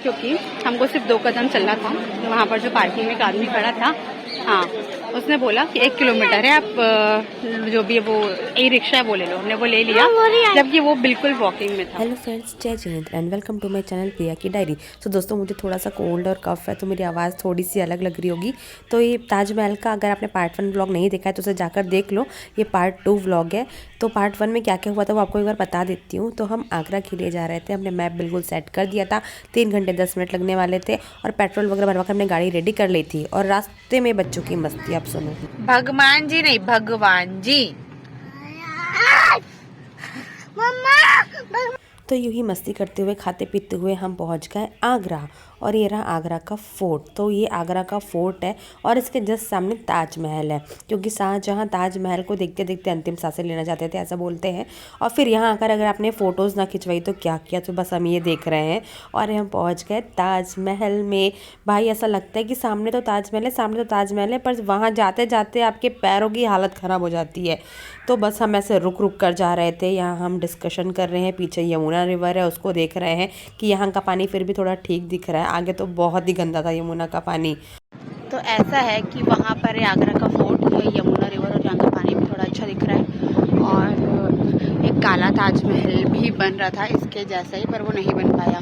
क्योंकि हमको सिर्फ 2 कदम चलना था। तो वहाँ पर जो पार्किंग में एक आदमी खड़ा था, हाँ, उसने बोला कि 1 किलोमीटर है, आप जो भी वो ई रिक्शा है वो ले लो। हमने वो ले लिया, जबकि वो बिल्कुल वॉकिंग में था। हेलो फ्रेंड्स, जय जिनेंद्र and welcome to my channel Priya की डायरी। सो दोस्तों, मुझे थोड़ा सा कोल्ड और कफ है तो मेरी आवाज़ थोड़ी सी अलग लग रही होगी। तो ये ताजमहल का अगर आपने पार्ट 1 व्लॉग नहीं देखा है तो उसे जाकर देख लो। ये पार्ट 2 व्लॉग है। तो पार्ट 1 में क्या क्या हुआ था वो आपको एक बार बता देती हूँ। तो हम आगरा के लिए जा रहे थे, हमने मैप बिल्कुल सेट कर दिया था। 3 घंटे 10 मिनट लगने वाले थे और पेट्रोल वगैरह भरवा कर हमने गाड़ी रेडी कर ली थी। और रास्ते में बच्चों की मस्ती आप सुनो। भगवान जी नहीं, भगवान जी। तो यूं ही मस्ती करते हुए खाते पीते हुए हम पहुंच गए आगरा। और ये रहा आगरा का फोर्ट। तो ये आगरा का फोर्ट है और इसके जस्ट सामने ताजमहल है, क्योंकि शाहजहां ताजमहल को देखते देखते अंतिम सांसें लेना चाहते थे, ऐसा बोलते हैं। और फिर यहाँ आकर अगर आपने फ़ोटोज़ ना खिंचवाई तो क्या किया। तो बस हम ये देख रहे हैं और हम पहुँच गए ताजमहल में। भाई ऐसा लगता है कि सामने तो ताजमहल है, सामने तो ताजमहल है, पर वहाँ जाते जाते आपके पैरों की हालत ख़राब हो जाती है। तो बस हम ऐसे रुक रुक कर जा रहे थे। यहाँ हम डिस्कशन कर रहे हैं, पीछे यमुना रिवर है उसको देख रहे हैं कि यहाँ का पानी फिर भी थोड़ा ठीक दिख रहा है, आगे तो बहुत ही गंदा था यमुना का पानी। तो ऐसा है कि वहाँ पर है आगरा का फोर्ट, यमुना रिवर, और यहाँ का पानी भी थोड़ा अच्छा दिख रहा है। और एक काला ताजमहल भी बन रहा था इसके जैसा ही, पर वो नहीं बन पाया।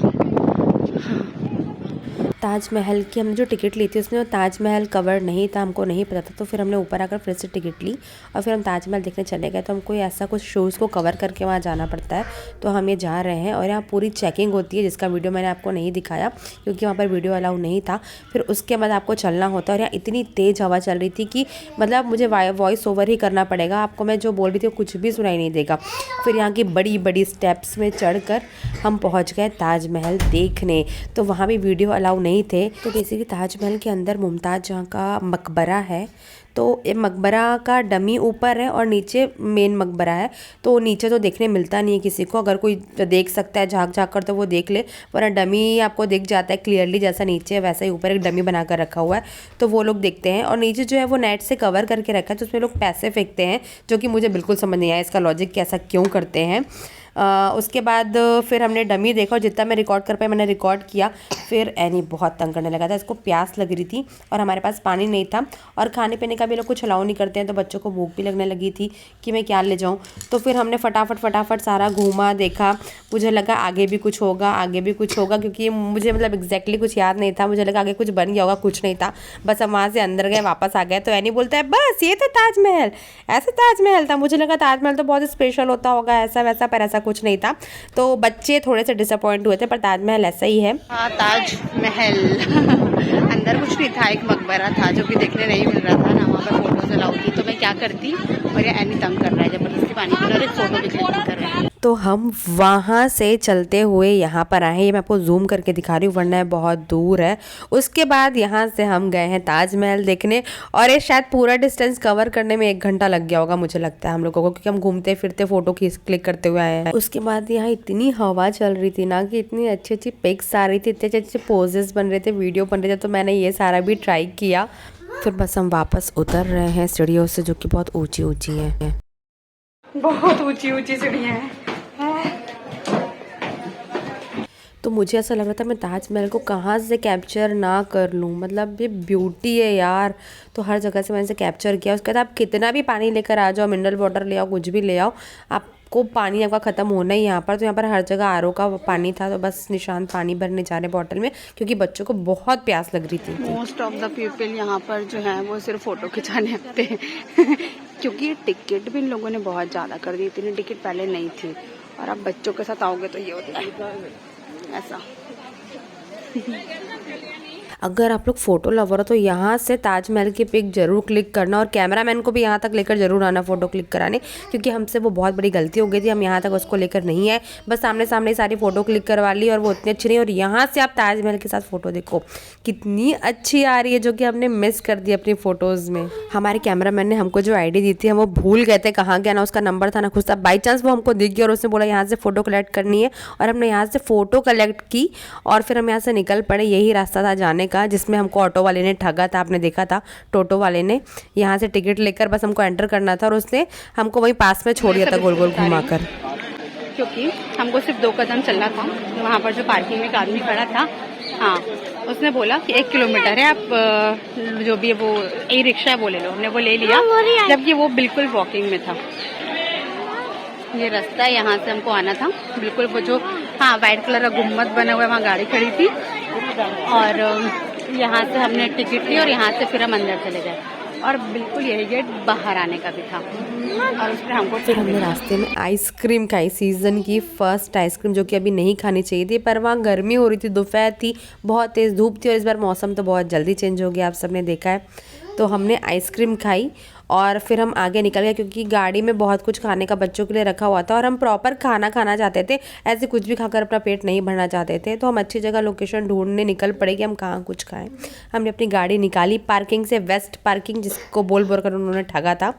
ताजमहल की हमने जो टिकट ली थी उसमें वो ताजमहल कवर नहीं था, हमको नहीं पता था। तो फिर हमने ऊपर आकर फिर से टिकट ली और फिर हम ताजमहल देखने चले गए। तो हमको ऐसा कुछ शूज़ को कवर करके वहाँ जाना पड़ता है। तो हम ये जा रहे हैं और यहाँ पूरी चेकिंग होती है, जिसका वीडियो मैंने आपको नहीं दिखाया क्योंकि वहाँ पर वीडियो अलाउ नहीं था। फिर उसके बाद आपको चलना होता है और यहाँ इतनी तेज़ हवा चल रही थी कि मतलब मुझे वॉइस ओवर ही करना पड़ेगा, आपको मैं जो बोल रही थी वो कुछ भी सुनाई नहीं देगा। फिर यहाँ की बड़ी बड़ी स्टेप्स में चढ़कर हम पहुँच गए ताजमहल देखने। तो वहाँ भी वीडियो अलाउ नहीं थे। तो बेसिकली ताजमहल के अंदर मुमताज़ जहाँ का मकबरा है, तो ये मकबरा का डमी ऊपर है और नीचे मेन मकबरा है। तो नीचे तो देखने मिलता नहीं है किसी को, अगर कोई देख सकता है झाँक झाँक कर तो वो देख ले, वरना डमी आपको दिख जाता है क्लियरली, जैसा नीचे है वैसा ही ऊपर एक डमी बना कर रखा हुआ है, तो वो लोग देखते हैं। और नीचे जो है वो नेट से कवर करके रखा है, तो उसमें लोग पैसे फेंकते हैं, जो कि मुझे बिल्कुल समझ नहीं आया इसका लॉजिक, कैसा क्यों करते हैं। उसके बाद फिर हमने डमी देखा और जितना मैं रिकॉर्ड कर पाई मैंने रिकॉर्ड किया। फिर एनी बहुत तंग करने लगा था, इसको प्यास लग रही थी और हमारे पास पानी नहीं था और खाने पीने का भी लोग कुछ अलाउ नहीं करते हैं, तो बच्चों को भूख भी लगने लगी थी कि मैं क्या ले जाऊं। तो फिर हमने फटाफट सारा घूमा देखा। मुझे लगा आगे भी कुछ होगा, आगे भी कुछ होगा, क्योंकि मुझे मतलब एग्जैक्टली कुछ याद नहीं था। मुझे लगा आगे कुछ बन गया होगा, कुछ नहीं था। बस हम वहाँ से अंदर गए, वापस आ गए। तो एनी बोलता है बस ये था ताजमहल, ऐसा ताजमहल था। मुझे लगा ताजमहल तो बहुत स्पेशल होता होगा ऐसा वैसा, पर ऐसा कुछ नहीं था। तो बच्चे थोड़े से डिसअपॉइंट हुए थे, पर ताजमहल ऐसा ही है। हाँ, ताजमहल अंदर कुछ नहीं था, एक मकबरा था जो भी देखने नहीं मिल रहा था ना, वहाँ पर फोटोज अलाउ थी। तो मैं क्या करती, और ये एनी तंग कर रहा है जबरदस्ती पानी पी रहा है, फोटो भी क्लिक कर रहे हैं। तो हम वहाँ से चलते हुए यहाँ पर आए हैं, ये मैं आपको जूम करके दिखा रही हूँ वरना है बहुत दूर है। उसके बाद यहाँ से हम गए हैं ताजमहल देखने और ये शायद पूरा डिस्टेंस कवर करने में 1 घंटा लग गया होगा मुझे लगता है हम लोगों को, क्योंकि हम घूमते फिरते फ़ोटो क्लिक करते हुए आए हैं। उसके बाद यहाँ इतनी हवा चल रही थी ना कि इतनी अच्छी अच्छी पिक्स आ रही थी, इतने अच्छे पोजेस बन रहे थे, वीडियो बन रहे थे। तो मैंने ये सारा भी ट्राई किया। फिर बस हम वापस उतर रहे हैं सीढ़ियों से, जो कि बहुत ऊँची ऊँची हैं, बहुत ऊंची ऊंची सीढ़ियाँ हैं। तो मुझे ऐसा लग रहा था मैं ताजमहल को कहाँ से कैप्चर ना कर लूँ, मतलब ये ब्यूटी है यार। तो हर जगह से मैंने इसे कैप्चर किया। उसके बाद आप कितना भी पानी लेकर आ जाओ, मिनरल वाटर ले आओ, कुछ भी ले आओ, आपको पानी आपका ख़त्म होना ही यहाँ पर। तो यहाँ पर हर जगह आरओ का पानी था, तो बस निशान पानी भरने जा रहे बॉटल में, क्योंकि बच्चों को बहुत प्यास लग रही थी। मोस्ट ऑफ द पीपल यहाँ पर जो है वो सिर्फ फ़ोटो खिंचाने आते हैं क्योंकि टिकट भी इन लोगों ने बहुत ज़्यादा कर दी, इतनी टिकट पहले नहीं थी। और अब बच्चों के साथ आओगे तो ये होता है ऐसा। अगर आप लोग फ़ोटो लवर हो तो यहाँ से ताजमहल की पिक जरूर क्लिक करना और कैमरामैन को भी यहाँ तक लेकर जरूर आना फ़ोटो क्लिक कराने, क्योंकि हमसे वो बहुत बड़ी गलती हो गई थी। हम यहाँ तक उसको लेकर नहीं आए, बस सामने सामने सारी फ़ोटो क्लिक करवा ली और वो उतनी अच्छी नहीं। और यहाँ से आप ताजमहल के साथ फ़ोटो देखो कितनी अच्छी आ रही है, जो कि हमने मिस कर दी अपनी फ़ोटोज़ में। हमारे कैमरामैन ने हमको जो ID दी थी हम वो भूल गए थे कहाँ गया, ना उसका नंबर था ना कुछ था। बाई चांस वो हमको दिख गया और उसने बोला यहाँ से फ़ोटो कलेक्ट करनी है, और हमने यहाँ से फ़ोटो कलेक्ट की और फिर हम यहाँ से निकल पड़े। यही रास्ता था जाने का जिसमें हमको ऑटो वाले ने ठगा था, आपने देखा था। टोटो वाले ने यहाँ से टिकट लेकर बस हमको एंटर करना था और उसने हमको वहीं पास में छोड़ दिया था गोल गोल घुमाकर, क्योंकि हमको सिर्फ 2 कदम चलना था। वहाँ पर जो पार्किंग में एक आदमी खड़ा था, हाँ, उसने बोला कि 1 किलोमीटर है, आप जो भी है वो ई रिक्शा वो ले लो। हमने वो ले लिया, जबकि वो बिल्कुल वॉकिंग में था। ये रास्ता है, यहाँ से हमको आना था। बिल्कुल वो जो हाँ वाइट कलर का गुम्बद बना हुआ है, वहाँ गाड़ी खड़ी थी और यहाँ से हमने टिकट ली और यहाँ से फिर हम अंदर चले गए और बिल्कुल यही गेट बाहर आने का भी था। और उस पर हमको फिर हमने रास्ते में आइसक्रीम खाई, सीज़न की फर्स्ट आइसक्रीम, जो कि अभी नहीं खानी चाहिए थी, पर वहाँ गर्मी हो रही थी, दोपहर थी, बहुत तेज़ धूप थी और इस बार मौसम तो बहुत जल्दी चेंज हो गया, आप सबने देखा है। तो हमने आइसक्रीम खाई और फिर हम आगे निकल गए, क्योंकि गाड़ी में बहुत कुछ खाने का बच्चों के लिए रखा हुआ था और हम प्रॉपर खाना खाना चाहते थे, ऐसे कुछ भी खाकर अपना पेट नहीं भरना चाहते थे। तो हम अच्छी जगह लोकेशन ढूंढने निकल पड़े कि हम कहाँ कुछ खाएं। हमने अपनी गाड़ी निकाली पार्किंग से, वेस्ट पार्किंग, जिसको बोल कर उन्होंने ठगा था,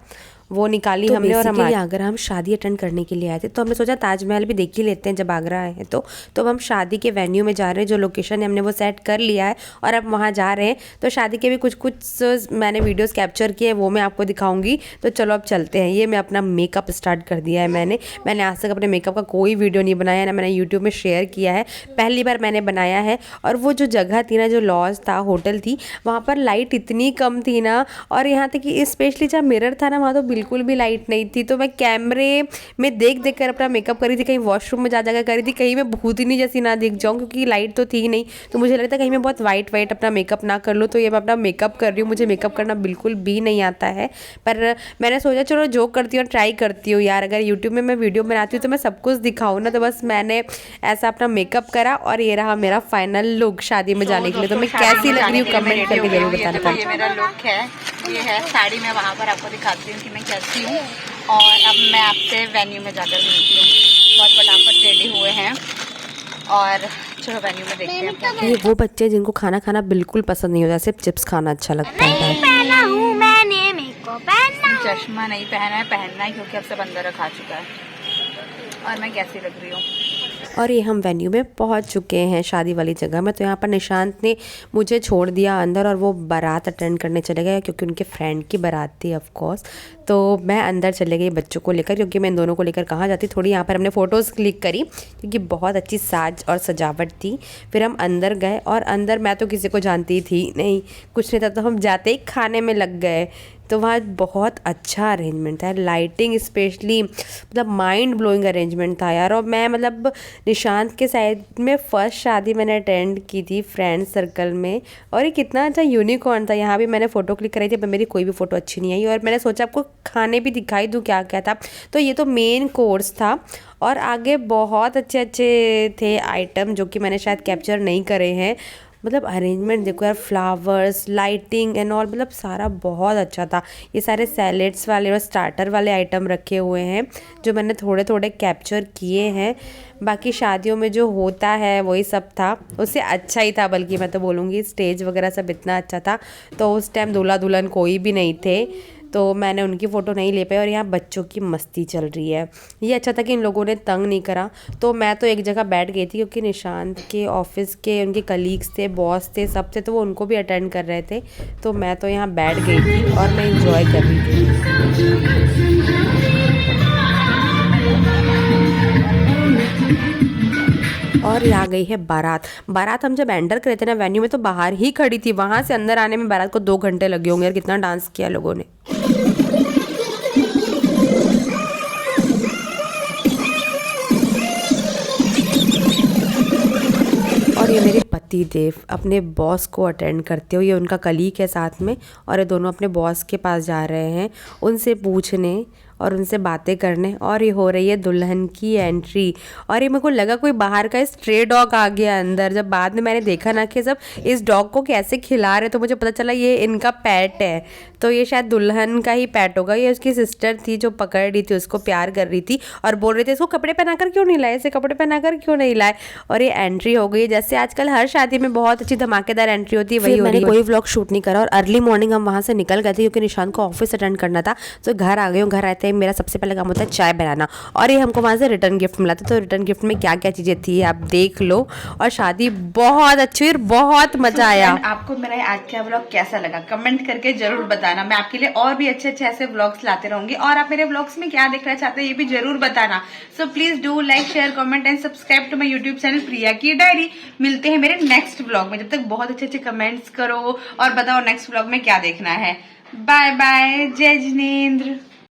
वो निकाली तो हमने। और हम अगर हम शादी अटेंड करने के लिए आए थे, तो हमने सोचा ताजमहल भी देख ही लेते हैं जब आगरा आए हैं। तो अब हम शादी के वेन्यू में जा रहे हैं, जो लोकेशन है हमने वो सेट कर लिया है और अब वहाँ जा रहे हैं। तो शादी के भी कुछ मैंने वीडियोस कैप्चर किए हैं, वो मैं आपको दिखाऊंगी। तो चलो अब चलते हैं। ये मैं अपना मेकअप स्टार्ट कर दिया है मैंने आज तक अपने मेकअप का कोई वीडियो नहीं बनाया, ना मैंने यूट्यूब में शेयर किया है, पहली बार मैंने बनाया है। और वो जो जगह थी ना, जो लॉज था, होटल थी, वहाँ पर लाइट इतनी कम थी ना, और यहाँ तक कि स्पेशली जहाँ मिरर था ना, वहाँ तो बिल्कुल भी लाइट नहीं थी। तो मैं कैमरे में देख कर अपना मेकअप करी थी, कहीं वॉशरूम में जा करी थी, कहीं मैं भूतनी जैसी ना दिख जाऊँ, क्योंकि लाइट तो थी ही नहीं। तो मुझे लगता है कहीं मैं बहुत वाइट अपना मेकअप ना कर लूँ। तो ये मैं अपना मेकअप कर रही हूँ, मुझे मेकअप करना बिल्कुल भी नहीं आता है, पर मैंने सोचा चलो जो करती हूँ ट्राई करती हूँ यार, अगर यूट्यूब में मैं वीडियो बनाती हूँ तो मैं सब कुछ दिखाऊँ ना। तो बस मैंने ऐसा अपना मेकअप करा और ये रहा मेरा फाइनल लुक शादी में जाने के लिए। तो मैं कैसी लग रही हूँ कमेंट करके जरूर बताना। ये मेरा लुक है, ये है साड़ी। मैं वहाँ पर आपको दिखाती हूँ कि मैं कैसी हूँ और अब मैं आपसे वेन्यू में जाकर मिलती हूँ। बहुत फटाफट रेडी हुए हैं और चलो वेन्यू में देखते हैं। ये वो बच्चे जिनको खाना खाना बिल्कुल पसंद नहीं होता, सिर्फ चिप्स खाना अच्छा लगता है। चश्मा नहीं पहनना है क्योंकि अब सब अंदर खा चुका है। और मैं कैसी लग रही हूँ? और ये हम वेन्यू में पहुंच चुके हैं, शादी वाली जगह में। तो यहाँ पर निशांत ने मुझे छोड़ दिया अंदर और वो बारात अटेंड करने चले गए, क्योंकि उनके फ्रेंड की बारात थी ऑफ कोर्स। तो मैं अंदर चले गई बच्चों को लेकर, क्योंकि मैं इन दोनों को लेकर कहाँ जाती। थोड़ी यहाँ पर हमने फ़ोटोज़ क्लिक करी, क्योंकि बहुत अच्छी साज और सजावट थी। फिर हम अंदर गए और अंदर मैं तो किसी को जानती थी नहीं, कुछ नहीं था, तो हम जाते ही खाने में लग गए। तो वहाँ बहुत अच्छा अरेंजमेंट था, लाइटिंग स्पेशली, मतलब माइंड ब्लोइंग अरेंजमेंट था यार। और मैं मतलब निशांत के साइड में फ़र्स्ट शादी मैंने अटेंड की थी फ्रेंड सर्कल में, और ये कितना अच्छा यूनिकॉर्न था। यहाँ भी मैंने फ़ोटो क्लिक कराई थी, पर मेरी कोई भी फ़ोटो अच्छी नहीं आई। और मैंने सोचा आपको खाने भी दिखाई दूँ क्या क्या था। तो ये तो मेन कोर्स था और आगे बहुत अच्छे अच्छे थे आइटम, जो कि मैंने शायद कैप्चर नहीं करे हैं। मतलब अरेंजमेंट देखो यार, फ्लावर्स, लाइटिंग एंड ऑल, मतलब सारा बहुत अच्छा था। ये सारे सैलेड्स वाले और स्टार्टर वाले आइटम रखे हुए हैं, जो मैंने थोड़े थोड़े कैप्चर किए हैं। बाकी शादियों में जो होता है वही सब था, उससे अच्छा ही था, बल्कि मैं तो बोलूँगी स्टेज वगैरह सब इतना अच्छा था। तो उस टाइम दूल्हा दुल्हन कोई भी नहीं थे, तो मैंने उनकी फ़ोटो नहीं ले पाई। और यहाँ बच्चों की मस्ती चल रही है, ये अच्छा था कि इन लोगों ने तंग नहीं करा। तो मैं तो एक जगह बैठ गई थी, क्योंकि निशांत के ऑफिस के उनके कलीग्स थे, बॉस थे, सब थे, तो वो उनको भी अटेंड कर रहे थे। तो मैं तो यहाँ बैठ गई थी और मैं इंजॉय कर रही थी। और ये आ गई है बारात हम जब एंटर करे थे ना वेन्यू में, तो बाहर ही खड़ी थी। वहाँ से अंदर आने में बारात को 2 घंटे लगे होंगे। यार कितना डांस किया लोगों ने। और ये मेरे पति देव अपने बॉस को अटेंड करते हुए, ये उनका कलीग है साथ में, और ये दोनों अपने बॉस के पास जा रहे हैं उनसे पूछने और उनसे बातें करने। और ये हो रही है दुल्हन की एंट्री। और ये मेरे को लगा कोई बाहर का स्ट्रे डॉग आ गया अंदर, जब बाद में मैंने देखा ना कि सब इस डॉग को कैसे खिला रहे, तो मुझे पता चला ये इनका पेट है। तो ये शायद दुल्हन का ही पेट होगा। ये उसकी सिस्टर थी जो पकड़ रही थी, उसको प्यार कर रही थी और बोल रही थी इसको कपड़े पहनाकर क्यों नहीं लाए, इसे कपड़े पहनाकर क्यों नहीं लाए। और ये एंट्री हो गई, जैसे आजकल हर शादी में बहुत अच्छी धमाकेदार एंट्री होती है, वही हो रही है। कोई व्लॉग शूट नहीं करा और अर्ली मॉर्निंग हम वहाँ से निकल गए थे, क्योंकि निशांत को ऑफिस अटेंड करना था। तो घर आ गए हूँ, घर आते ही मेरा सबसे पहला काम होता है चाय बनाना, और ये हमको वहाँ से रिटर्न गिफ्ट मिला था। तो रिटर्न गिफ्ट में क्या क्या चीज़ें थी आप देख लो। और शादी बहुत अच्छी और बहुत मज़ा आया। आपको मेरा आज का व्लॉग कैसा लगा कमेंट करके जरूर बताना। मैं आपके लिए और भी अच्छे अच्छे ऐसे व्लॉग्स लाते रहूंगी, और आप मेरे व्लॉग्स में क्या देखना चाहते हैं ये भी जरूर बताना। So please do like share comment and subscribe to my YouTube channel Priya की डायरी। मिलते हैं मेरे नेक्स्ट व्लॉग में, जब तक बहुत अच्छे अच्छे कमेंट्स करो और बताओ नेक्स्ट व्लॉग में क्या देखना है। बाय बाय, जय जिनेंद्र।